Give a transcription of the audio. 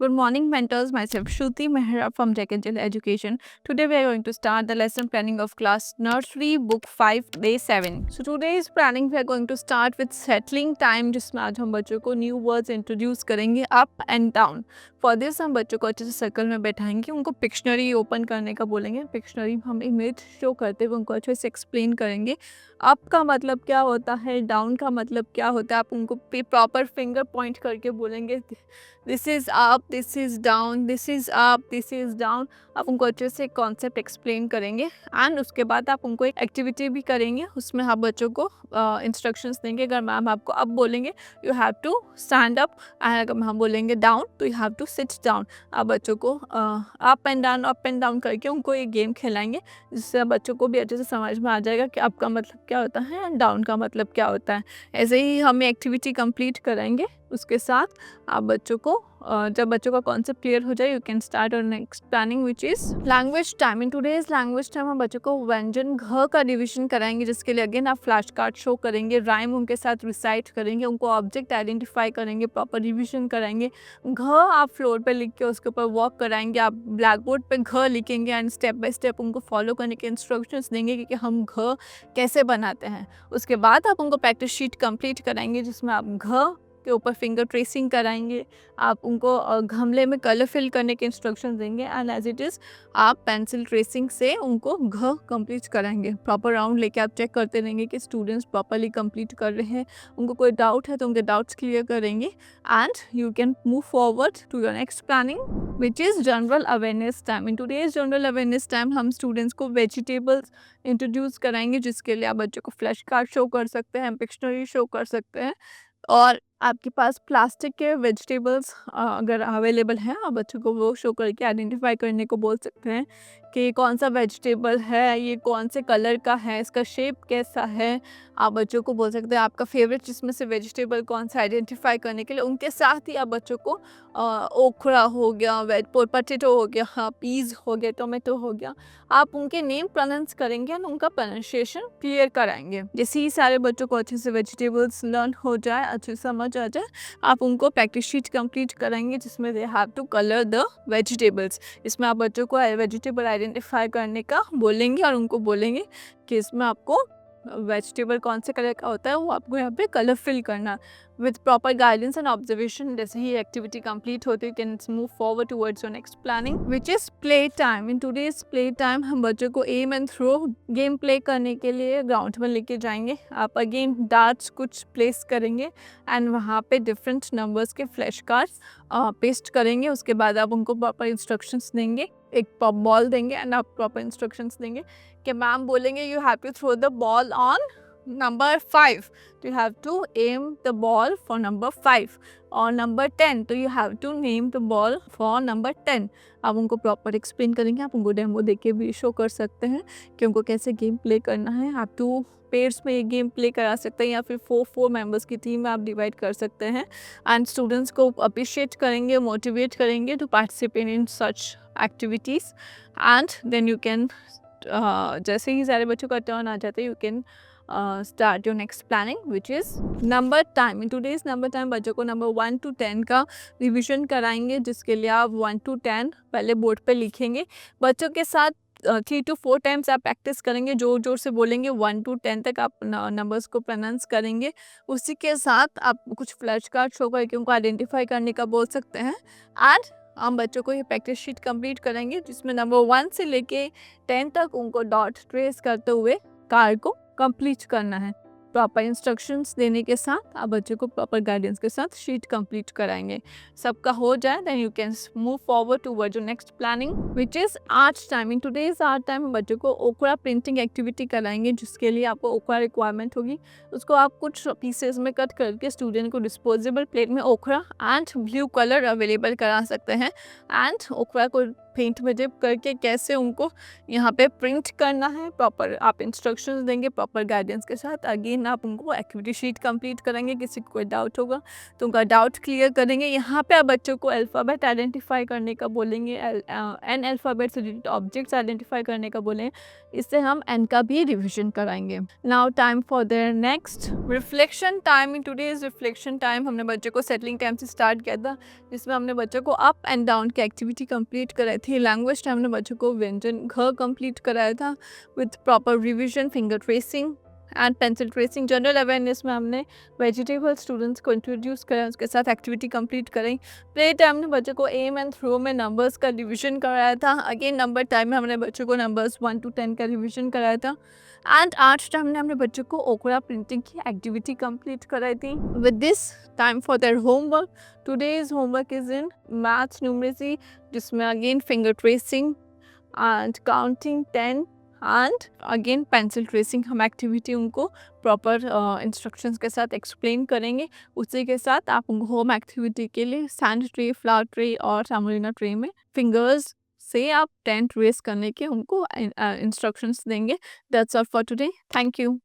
Good morning, mentors. Myself Shruti Mehra from Tech Angel Education. Today we are going to start the lesson planning of class nursery book 5 day 7. So today's planning we are going to start with settling time जिसमें आज हम बच्चों को new words introduce करेंगे up and down. For this हम बच्चों को अच्छे से सर्कल में बैठाएंगे, उनको पिक्शनरी ओपन करने का बोलेंगे. पिक्शनरी हम इमेज शो करते हुए उनको अच्छे से एक्सप्लेन करेंगे. अप का मतलब क्या होता है, डाउन का मतलब क्या होता है, आप उनको प्रॉपर फिंगर पॉइंट करके बोलेंगे this is up, this is down, this is up, this is down. आप उनको अच्छे से कॉन्सेप्ट एक्सप्लेन करेंगे एंड उसके बाद आप उनको एक एक्टिविटी भी करेंगे. उसमें आप बच्चों को इंस्ट्रक्शंस देंगे. अगर मैम आपको अप बोलेंगे you have to stand up and अगर हम बोलेंगे डाउन तो you have to sit down. आप बच्चों को अप एंड डाउन करके उनको एक गेम खिलाएंगे जिससे बच्चों को भी अच्छे से समझ में आ जाएगा कि अप का मतलब क्या होता है एंड डाउन का मतलब क्या होता है. ऐसे ही हम एक्टिविटी कंप्लीट कराएंगे. उसके साथ आप बच्चों को जब बच्चों का कॉन्सेप्ट क्लियर हो जाए यू कैन स्टार्ट और next planning which is language time. In today's language time हम बच्चों को व्यंजन घ का डिवीजन कराएंगे जिसके लिए अगेन आप फ्लैश कार्ड शो करेंगे, राइम उनके साथ रिसाइट करेंगे, उनको ऑब्जेक्ट आइडेंटिफाई करेंगे, प्रॉपर रिविजन कराएंगे. घ आप फ्लोर पे लिख के उसके ऊपर वॉक कराएंगे. आप ब्लैक बोर्ड पर घ लिखेंगे एंड स्टेप बाय स्टेप उनको फॉलो करने के इंस्ट्रक्शंस देंगे कि हम घ कैसे बनाते हैं. उसके बाद आप उनको प्रैक्टिस शीट कंप्लीट कराएंगे जिसमें आप घ के ऊपर फिंगर ट्रेसिंग कराएंगे. आप उनको गमले में कलर फिल करने के इंस्ट्रक्शन देंगे एंड एज इट इज़ आप पेंसिल ट्रेसिंग से उनको घ कंप्लीट कराएंगे. प्रॉपर राउंड लेके आप चेक करते रहेंगे कि स्टूडेंट्स प्रॉपरली कंप्लीट कर रहे हैं. उनको कोई डाउट है तो उनके डाउट्स क्लियर करेंगे and you can move forward to your next planning which is general awareness time. In today's general awareness time हम स्टूडेंट्स को वेजिटेबल्स इंट्रोड्यूस कराएंगे जिसके लिए आप बच्चों को फ्लैश कार्ड शो कर सकते हैं, पिक्शनरी शो कर सकते हैं और आपके पास प्लास्टिक के वेजिटेबल्स अगर अवेलेबल हैं आप बच्चों को वो शो करके आइडेंटिफाई करने को बोल सकते हैं कि कौन सा वेजिटेबल है, ये कौन से कलर का है, इसका शेप कैसा है. आप बच्चों को बोल सकते हैं आपका फेवरेट जिसमें से वेजिटेबल कौन सा आइडेंटिफाई करने के लिए. उनके साथ ही आप बच्चों को ओखरा हो गया, पोटैटो हो गया, पीज हो गया, टोमेटो हो गया, आप उनके नेम प्रोनाउंस करेंगे और उनका प्रोनाउंसिएशन क्लियर कराएंगे. जैसे ही सारे बच्चों को अच्छे से वेजिटेबल्स लर्न हो जाए, अच्छे से समझ आ जाए, आप उनको प्रैक्टिस शीट कंप्लीट कराएंगे जिसमें they have to colour the vegetables. इसमें आप बच्चों को वेजिटेबल आइडेंटिफाई करने का बोलेंगे और उनको बोलेंगे कि इसमें आपको वेजिटेबल कौन से कलर का होता है वो आपको यहाँ पे कलर फिल करना with proper guidance and observation. जैसे ही एक्टिविटी कंप्लीट होती है can move forward towards your next planning which is play time. In today's play time हम बच्चों को aim and throw game play करने के लिए ग्राउंड में लेके जाएंगे. आप अगेन डार्ट्स कुछ प्लेस करेंगे एंड वहाँ पे डिफरेंट नंबर्स के फ्लैश कार्ड्स पेस्ट करेंगे. उसके बाद आप उनको प्रॉपर इंस्ट्रक्शंस देंगे, एक बॉल देंगे एंड आप प्रॉपर इंस्ट्रक्शंस देंगे कि मैम बोलेंगे you have to throw the ball on number 5 तो you have to aim the ball for number 5 और नंबर 10 तो you have to name the ball for number 10. आप उनको प्रॉपर एक्सप्लेन करेंगे. आप उनको डेमो दे के भी शो कर सकते हैं कि उनको कैसे गेम प्ले करना है. आप 2 पेयर्स में ये गेम प्ले करा सकते हैं या फिर 4 मेंबर्स की टीम में आप डिवाइड कर सकते हैं एंड स्टूडेंट्स को अप्रिशिएट करेंगे, मोटिवेट करेंगे to participate in such activities and then you can जैसे ही सारे बच्चों का टर्न आ जाता है you can start your next planning which is number time. In today's number time बच्चों को नंबर 1 to 10 का रिविजन कराएंगे जिसके लिए आप 1 to 10 पहले बोर्ड पे लिखेंगे. बच्चों के साथ 3 to 4 टाइम्स आप प्रैक्टिस करेंगे, जोर जोर से बोलेंगे. 1 to 10 तक आप नंबर्स को प्रोनाउंस करेंगे. उसी के साथ आप कुछ फ्लैश कार्ड शो करके उनको आइडेंटिफाई करने का बोल सकते हैं एंड हम बच्चों को ये प्रैक्टिस शीट कंप्लीट करेंगे जिसमें नंबर 1 से लेके 10 तक उनको डॉट ट्रेस करते हुए कार्ड को कंप्लीट करना है. प्रॉपर इंस्ट्रक्शंस देने के साथ आप बच्चे को प्रॉपर गाइडेंस के साथ शीट कंप्लीट कराएंगे. सबका हो जाए then you can move forward towards your next planning which is art time. In today's art time हम बच्चों को ओकरा प्रिंटिंग एक्टिविटी कराएंगे जिसके लिए आपको ओकरा रिक्वायरमेंट होगी. उसको आप कुछ पीसेस में कट करके स्टूडेंट को डिस्पोजेबल प्लेट में ओकरा एंड ब्लू कलर अवेलेबल करा सकते हैं एंड ओकरा को पेंट में डिप करके कैसे उनको यहाँ पे प्रिंट करना है, प्रॉपर आप इंस्ट्रक्शंस देंगे प्रॉपर गाइडेंस के साथ। अगेन आप उनको एक्टिविटी शीट कंप्लीट कराएंगे, किसी को कोई डाउट होगा तो उनका डाउट क्लियर करेंगे। यहाँ पे आप बच्चों को अल्फ़ाबेट आइडेंटिफाई करने का बोलेंगे, एन अल्फ़ाबेट से रिलेटेड ऑब्जेक्ट्स आइडेंटिफाई करने का बोलें, इससे हम एन का भी रिविजन कराएंगे। Now time for there next reflection time. In today's reflection time हमने बच्चों को सेटलिंग टाइम से स्टार्ट किया था, जिसमें हमने बच्चों को अप एंड डाउन की एक्टिविटी कंप्लीट कराई थी। लैंग्वेज टाइम हमने बच्चों को व्यंजन घ कंप्लीट कराया था with proper revision, finger tracing and pencil tracing. General awareness में हमने वेजिटेबल स्टूडेंट्स को इंट्रोड्यूस करा, उसके साथ एक्टिविटी कंप्लीट कराई। प्ले टाइम में बच्चों को एम एंड थ्रो में नंबर्स का रिविजन कराया था। अगेन नंबर टाइम में हमने बच्चों को नंबर्स 1 to 10 का रिविजन कराया था। एंड आर्ट टाइम में हमने बच्चों को ओकरा प्रिंटिंग की एक्टिविटी कंप्लीट कराई थी। With this time for their homework. Today's homework is in maths numeracy, जिसमें again finger tracing and counting 10 and again pencil tracing हम एक्टिविटी उनको प्रॉपर इंस्ट्रक्शंस के साथ एक्सप्लेन करेंगे। उसी के साथ आप उनको होम एक्टिविटी के लिए सैंड ट्रे, फ्लावर ट्रे और सामोलिना ट्रे में फिंगर्स से आप 10 ट्रेस करने के उनको इंस्ट्रक्शंस देंगे। That's all for today. Thank you.